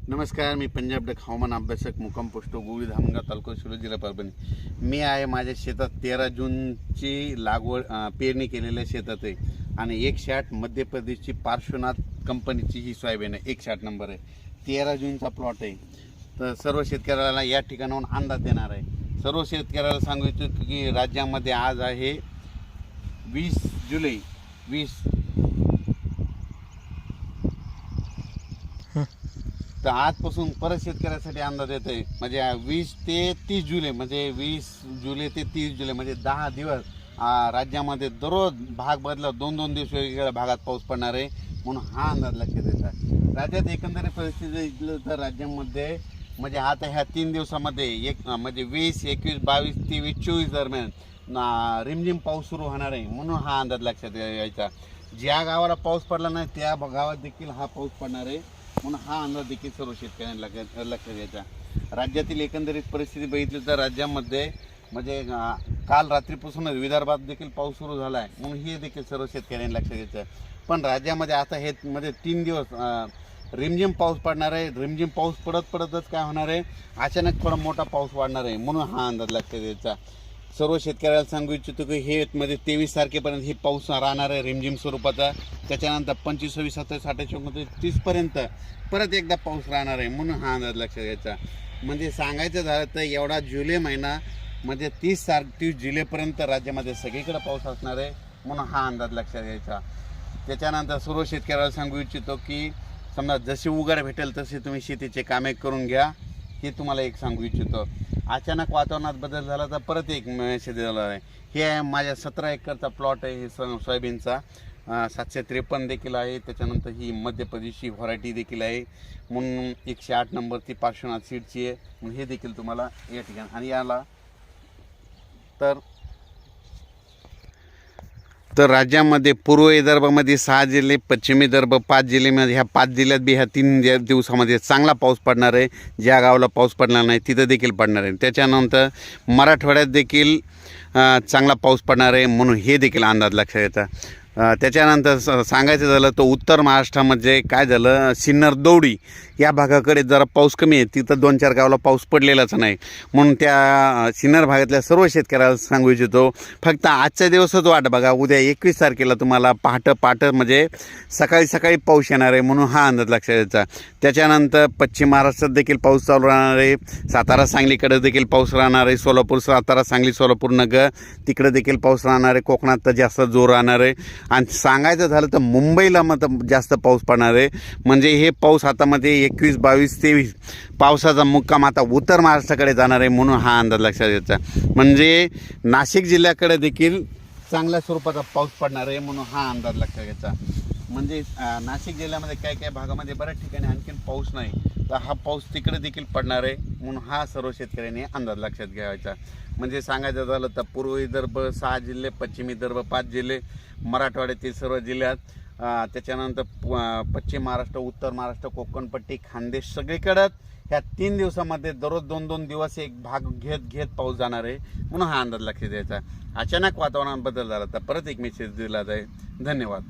नमस्कार, मी पंजाब डक हवामान अभ्यासक मुक्काम पोस्ट गोळी धामणगाव तालुका शिरूर जिल्हा परभणी. मी आहे माझ्या शेतात 13 जूनची लागवड पेरणी केलेल्या शेतात आहे आणि 108 मध्य प्रदेशची पार्श्वनाथ कंपनीची ही सोयाबीन आहे. 108 नंबर आहे. 13 जूनचा प्लॉट आहे. तर सर्व शेतकऱ्याला या ठिकाणाहून अंदाज देणार आहे. सर्व शेतकऱ्याला सांगू इच्छितो की राज्यामध्ये आज आहे 20 जुलै. तर आजपासून परत शेतकऱ्यासाठी अंदाज येत आहे. म्हणजे 20 ते 30 जुलै, म्हणजे 20 जुलै ते 30 जुलै म्हणजे 10 दिवस राज्यामध्ये दररोज भाग बदला 2-2 दिवस वेगवेगळ्या भागात पाऊस पडणार आहे, म्हणून हा अंदाज लक्षात येतात. राज्यात एकंदरीत परिस्थिती तर राज्यामध्ये म्हणजे आता ह्या 3 दिवसामध्ये म्हणजे 20, 21, 22, 23, 24 दरम्यान रिमझिम पाऊस सुरू होणार आहे, म्हणून हा अंदाज लक्षात यायचा. ज्या गावाला पाऊस पडला नाही त्या गावात देखील हा पाऊस पडणार आहे, म्हणून हा अंदाज देखील सर्व शेतकऱ्यांना लक्षात घ्यायचा. राज्यातील एकंदरीत परिस्थिती बघितली तर राज्यामध्ये म्हणजे काल रात्रीपासूनच विदर्भात देखील पाऊस सुरू झाला आहे, म्हणून हे देखील सर्व शेतकऱ्यांनी लक्षात घ्यायचं. पण राज्यामध्ये आता हे म्हणजे 3 दिवस रिमझिम पाऊस पडणार आहे. रिमझिम पाऊस पडतच काय होणार आहे, अचानक थोडा मोठा पाऊस वाढणार आहे, म्हणून हा अंदाज लक्षात घ्यायचा. सर्व शेतकऱ्याला सांगू इच्छितो की हे मध्ये 23 तारखेपर्यंत हे पाऊस राहणार आहे रिमझिम स्वरूपाचा. त्याच्यानंतर 25, 26, 27, 28, 29, 30पर्यंत परत एकदा पाऊस राहणार आहे, म्हणून हा अंदाज लक्षात घ्यायचा. म्हणजे सांगायचं झालं तर एवढा जुलै महिना म्हणजे 30 जुलैपर्यंत राज्यामध्ये सगळीकडे पाऊस असणार आहे, म्हणून हा अंदाज लक्षात घ्यायचा. त्याच्यानंतर सर्व शेतकऱ्याला सांगू इच्छितो की समजा जशी उघड भेटेल तसे तुम्ही शेतीचे कामे करून घ्या, हे तुम्हाला एक सांगू इच्छितो. अचानक वातावरणात बदल झाला तर परत एक मेसेज झाला आहे. हे आहे माझ्या 17 एकरचा प्लॉट आहे. हे सोयाबीनचा 753 देखील आहे. त्याच्यानंतर ही मध्य प्रदेशची व्हरायटी देखील आहे, म्हणून 108 नंबर ती पार्श्वनाथ सीडची आहे, म्हणून हे देखील तुम्हाला या ठिकाणी. आणि याला तर राज्यामध्ये पूर्व विदर्भामध्ये 6 जिल्हे, पश्चिम विदर्भ 5 जिल्ह्यामध्ये, ह्या 5 जिल्ह्यात बी ह्या 3 दिवसामध्ये चांगला पाऊस पडणार आहे. ज्या गावाला पाऊस पडणार नाही तिथं देखील पडणार आहे. त्याच्यानंतर मराठवाड्यात देखील चांगला पाऊस पडणार आहे, म्हणून हे देखील अंदाज लक्षात येतात. त्याच्यानंतर सांगायचं झालं तर उत्तर महाराष्ट्रामध्ये काय झालं, सिन्नर दौडी या भागाकडे जरा पाऊस कमी आहे. तिथं 2-4 गावाला पाऊस पडलेलाच नाही, म्हणून त्या सिन्नर भागातल्या सर्व शेतकऱ्याला सांगू इच्छितो फक्त आजच्या दिवसच वाट बघा. उद्या 21 तारखेला तुम्हाला पहाटे म्हणजे सकाळी पाऊस येणार आहे, म्हणून हा अंदाज लक्षात यायचा. त्याच्यानंतर पश्चिम महाराष्ट्रात देखील पाऊस चालू राहणार आहे. सातारा सांगलीकडे देखील पाऊस राहणार आहे. सोलापूर, सातारा, सांगली, सोलापूर, नगर तिकडे देखील पाऊस राहणार आहे. कोकणात तर जास्त जोर राहणार आहे. आणि सांगायचं झालं तर मुंबईला जास्त पाऊस पडणार आहे. म्हणजे हे पाऊस हातामध्ये 21, 22, 23 पावसाचा मुक्काम आता उत्तर महाराष्ट्राकडे जाणार आहे, म्हणून हा अंदाज लक्षात घ्यायचा. म्हणजे नाशिक जिल्ह्याकडे देखील चांगल्या स्वरूपाचा पाऊस पडणार आहे, म्हणून हा अंदाज लक्षात घ्यायचा. म्हणजे नाशिक जिल्ह्यामध्ये काही भागामध्ये बऱ्याच ठिकाणी आणखीन पाऊस नाही, तर हा पाऊस तिकडे देखील पडणार आहे, म्हणून हा सर्व शेतकऱ्यांनी अंदाज लक्षात घ्यायचा. म्हणजे सांगायचं झालं तर पूर्व विदर्भ 6 जिल्हे, पश्चिम विदर्भ 5 जिल्हे, मराठवाड्यातील सर्व जिल्ह्यात, त्याच्यानंतर पश्चिम महाराष्ट्र, उत्तर महाराष्ट्र, कोकणपट्टी, खानदेश सगळीकडं ह्या 3 दिवसामध्ये दररोज 2-2 दिवस एक भाग घेत पाऊस जाणार आहे, म्हणून हा अंदाज लक्षात द्यायचा. अचानक वातावरणात बदल झाला तर परत एक मेसेज दिला जाईल. धन्यवाद.